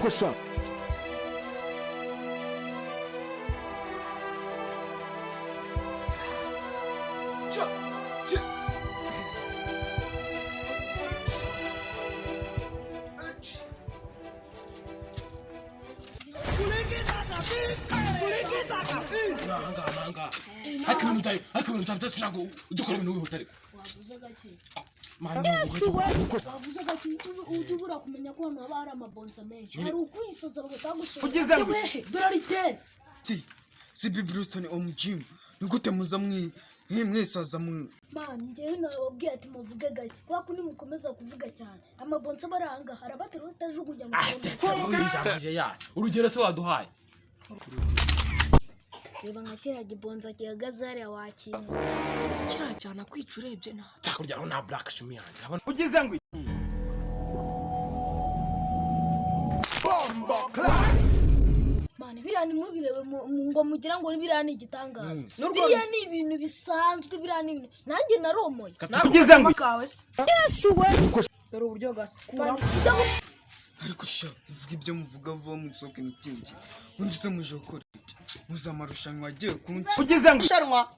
Question. Hakuna mtasi nangu dukora ibintu wihutare. Wavuze gati utubura kumenya ko hano haba hari amabonza menshi. Hari ukwisaza bagatagusoza. Ugeze ngo dorarite. Si Bibruston om gym. Nigute muza mwisaza mwe. Man, ngewe nababwiye ati muvuge gake. Wako ni mukomeza kuvuga cyane. Amabonza baranga harabatera utajugunya Ijambo ya. Urugero se waduhaye. Reba nka kera gibonza kihagaze hariya wakinga. Kirajyana kwica urebye na. Cyakuryaho na black shumi yanjye. Abona Ugeze ngo Man, biriya ni mubirebe ngo mugira ngo biriya ni igitangaza. Biriya ni ibintu bisanzwe, biriya ni ibintu. Nanjye naromoye. Ugeze ngo kawe se. Dore uburyo gasikura. ariko sha uvuga ibyo muvuga vuba mu isoke n'ikindi. Undi se muje gukora muza marushanwa agiye kunci. Ugeze ngo Sharwa.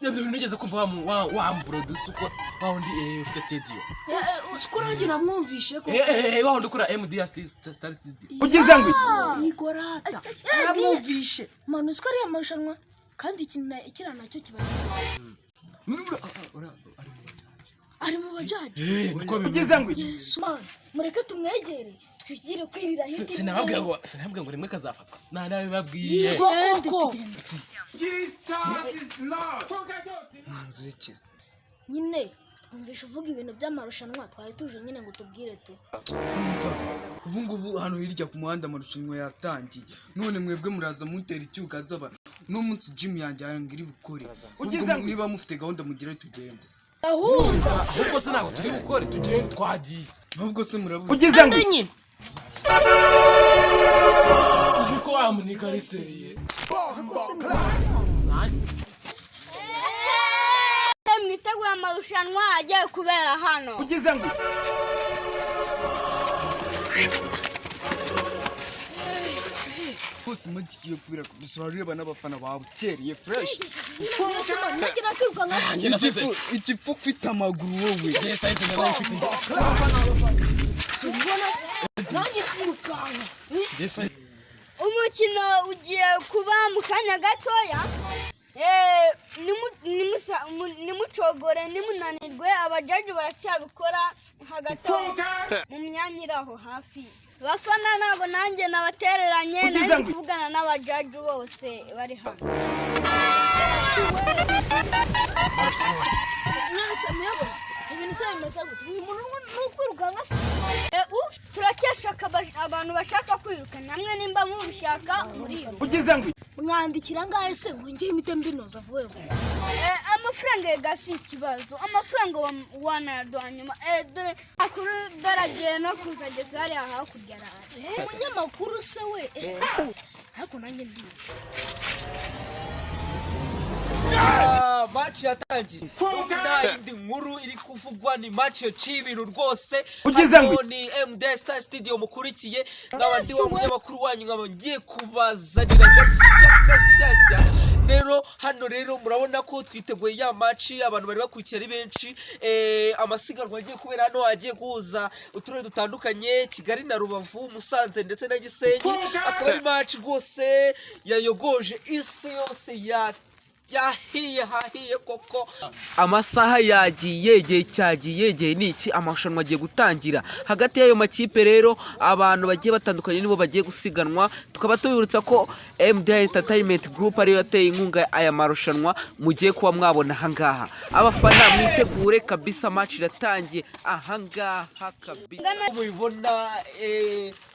Ibyo nigeze kumva wa produce uko wawundi ufite studio. Sikurangi namwumvishe ko. Wawundi ukora MD Star Studio. Ugeze ngo Igorata. Namwumvishe. Man, usko ari amarushanwa kandi ikira nacyo kibazo. Ari mu bajaji. Niko ugeze ngo Man, mureke tumwegere twigire kwirira hiti. sinababwira ngo rimwe kazafatwa. Nawe babwiye. Koko. manzu ikize. Nyine twumvisha uvuga ibintu by'amarushanwa twari tuje nyine ngo tubwire tu. Ubu ngubu hano hirya ku muhanda amarushanwa yatangiye. None mwebwe muraza mutera icyuga zaba no munsi gym yanjye arangiri bukore. Ubwo niba mufite gahunda mugire tugende. Ahubwo se ntabwo turi gukore tugende twagiye. Ahubwo se murabuze. Ugeze ngo Uziko wamunika riseriye. Mwiteguye amarushanwa agiye kubera hano. ugeze ngo Bose mugiye kubira kubisura reba n'abafana bawe tereye fresh. Nanjye nakiruka nka Ikipu ufite amaguru wowe. Yes, I think I fit. nanjye kwirukanka. Yes. Umukino ugiye kuba mu kanya gatoya. Nimucogore nimunanirwe abajaji baracyabikora hagati mu myanya iraho hafi. Bafana ntago nanjye nabatereranye nari kuvugana n'abajaji bose bari hano. Nase muyabona. Ibintu se bimeze gute? Uyu muntu n'ukwirukanka se. Turacyashaka abantu bashaka kwiruka namwe nimba mubishaka muri. Ugeze ngo Mwandikira ngahe se ngo ngiye imite mbinoza vuwe. Amafaranga yegasi ikibazo. Amafaranga wanadwanyuma. Dore akuru daragiye no kuzageza hali hakurya rara. Umunyamakuru se we. Ariko nanjye ndi. Match yatangiye. Indi nkuru iri kuvugwa ni match yo cibintu rwose. Ni MD Star Studio mukurikiye n'abandi wa munyamakuru wanyu nkaba ngiye kubazanira gashyashya. Rero hano rero murabona ko twiteguye ya match abantu bari bakurikiye ari benshi. Amasiganwa agiye kubera hano agiye guhuza uturere dutandukanye Kigali na Rubavu, Musanze ndetse na Gisenyi. Akaba ari match rwose yayogoje isi yose yahiye koko. Amasaha yagiye igihe cyagiye igihe niki amarushanwa agiye gutangira hagati y'ayo makipe. Rero abantu bagiye batandukanye nibo bagiye gusiganwa. Tukaba tubibutsa ko MD Entertainment Group ariyo yateye inkunga aya marushanwa mugiye kuba mwabona ahangaha. Abafana mwitegure kabisa, match iratangiye ahangaha kabisa. Mubibona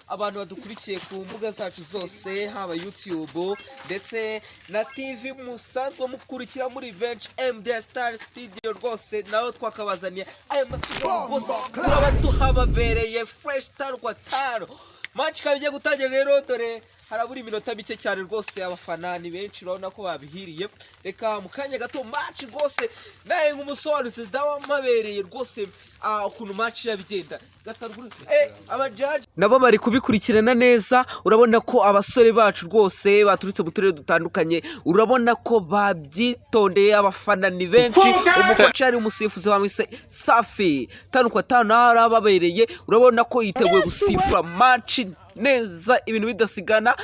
abantu badukurikiye ku mbuga zacu zose haba YouTube ndetse na TV musanzwe mukurikira muri bench MD Star Studio rwose naho twakabazaniye aya masiganwa rwose turaba tuhababereye fresh tarwa taro. Match kabiye gutangira rero dore harabura iminota mike cyane rwose abafana ni benshi urabona ko babihiriye reka mu kanya gato match rwose naye nk'umusobanutsi ndabamabereye rwose ukuntu match irabigenda abajaji nabo bari kubikurikirana neza urabona ko abasore bacu rwose baturutse mu turere dutandukanye urabona ko babyitondeye abafana ni benshi umukoci ari umusifuzi wamwise Safi 5-5 arababereye urabona ko yiteguye gusifura match neza ibintu bidasigana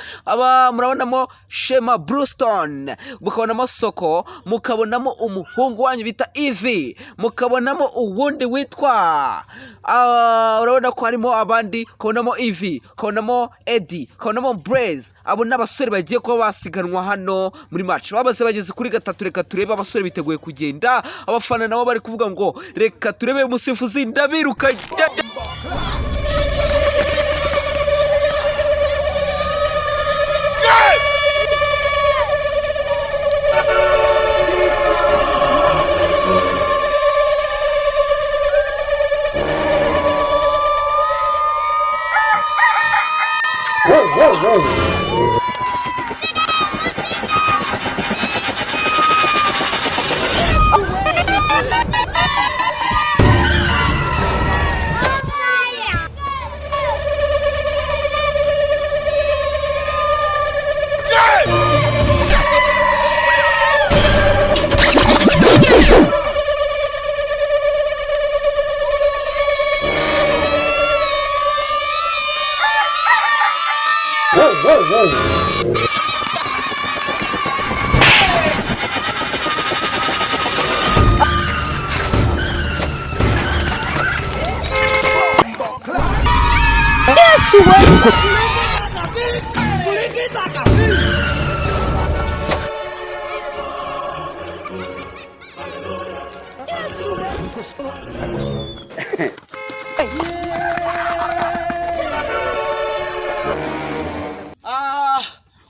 murabonamo Shema Brewston mukabonamo Soko mukabonamo umuhungu wanyu bita Ivy mukabonamo uwundi witwa urabona ko harimo abandi kabonamo Ivy kabonamo Eddie kabonamo Blaze abo n'abasore bagiye kuba basiganwa hano muri match babaze bageze kuri 3 reka turebe abasore biteguye kugenda abafana nabo bari kuvuga ngo reka turebe umusifuzi ndabiruka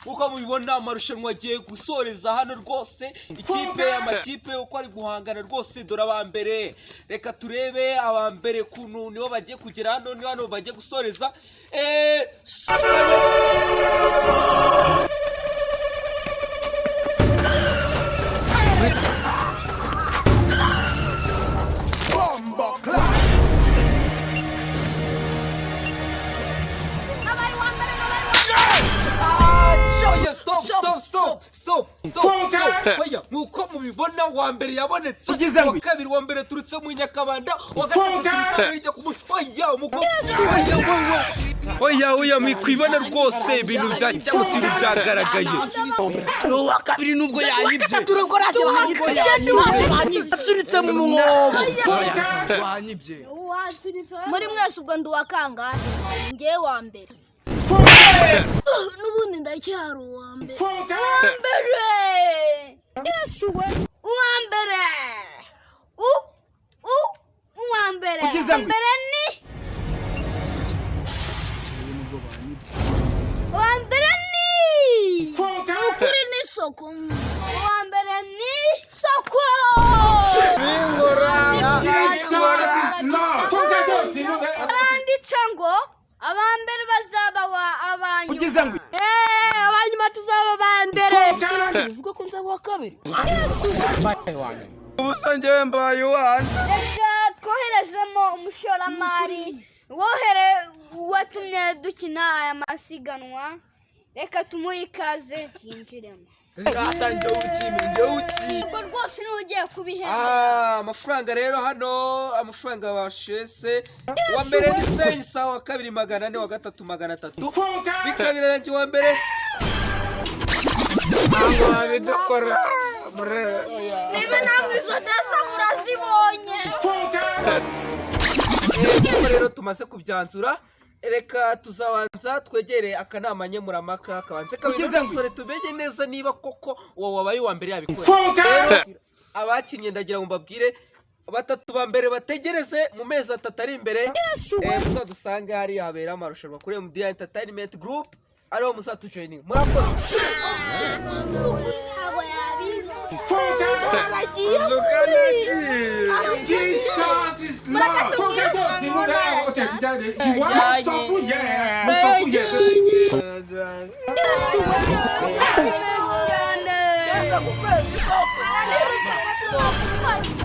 uko mubibona amarushanwa agiye gusoreza hano rwose amakipe uko ari guhangana rwose dore abambere reka turebe abambere kuntu nibo bagiye kugera hano ni hano bagiye gusoreza Stop. Oya muko mubibona wa mbere yabonetse wa kabiri wa mbere turutse mu Nyakabanda wa gatatu turutse hirya ku oya mugo oya mwikwibana rwose ibintu byakemutse byagaragaye wa kabiri nubwo yanyibye turagorage banyibye mu mwobo wanyibye muri mwese ubwo nduwakangahe ngiye wa mbere n'ubundi ndacyari uwa mbere ukuri ni Soko uwa mbere ni Soko aranditse ngo abambere bazaba abanyuma abanyuma tuzaba abambere bivuga ko nzaba wa kabiri ubusange wembaye uwanjye reka twoherezemo umushoramari watumye dukina aya masiganwa reka tumuhe ikaze yinjiremo ubwo rwose niwe ugiye kubihemba amafaranga rero hano amafaranga bashese wa mbere ni 500 wa kabiri 400 wa gatatu 300 bikabiranye wa mbere niba namwe izo desa murazibonye rero tumaze kubyanzura reka tuzabanza twegere akanama nkemuramaka kabanze kabisore tumenye neza niba koko uwo wabaye wa mbere yabikora rero abakinnye ndagira ngo mbabwire batatu ba mbere bategereze mu mezi 3 ari imbere muzadusange hari habera amarushanwa kuri MDA Entertainment Group ariho muzatujoining murakoze cyane cyane Keza ku kwezi koko Nirutse ngo tunakufarira